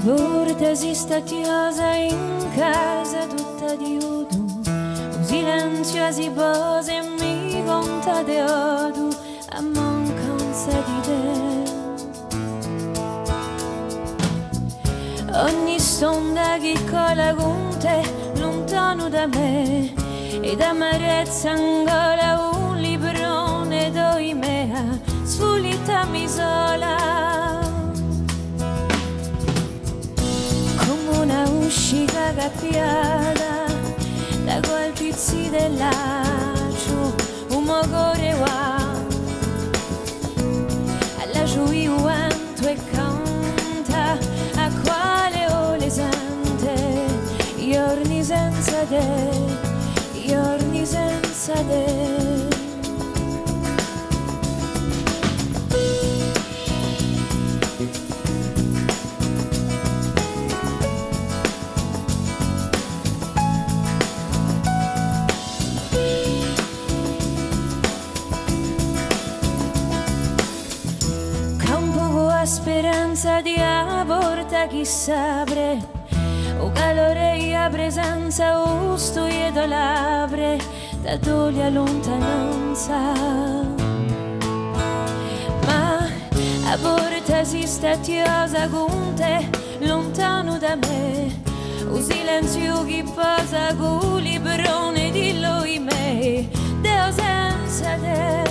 Porta si statiosa in casa tutta di udu, un silenzio si posa e mi conta de odu, a mancanza di te. Ogni stonda che cola con te, lontano da me, ed amarezza ancora un librone d'oimea, sfulitami sola. Una uscita cappiata da quel pizzi dell'accio, un mocore va alla giuiuanto e canta a quale ole sente, giorni senza te, giorni senza te. Speranza di a porta chi s'apre, o calore e a presenza, o stuie l'abre, da dove a lontananza. Ma a porta si statiosa con te, lontano da me, o silenzio chi posa con librone di lui me, Deo senza te.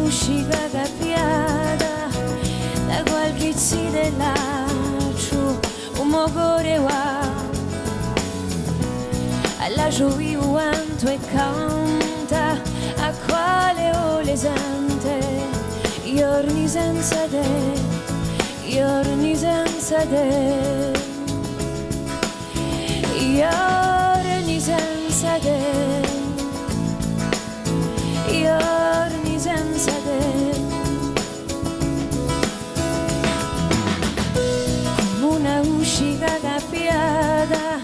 Uscita cappiata da qualche zi dell'accio, un mocore va alla giuiuanto e canta a quale ole sente, giorni senza te, giorni senza te, giorni senza te, giorni senza te. Come una uscita cappiata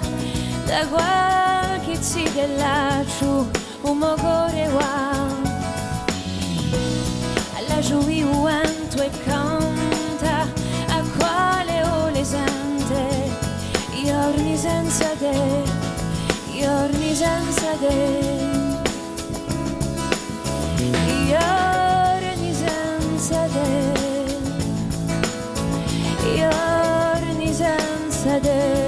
da qualche zi dell'accio, un mocore va alla giuiuanto e canta a quale ole sente, giorni senza te, giorni senza te. Giorni senza te, giorni senza te.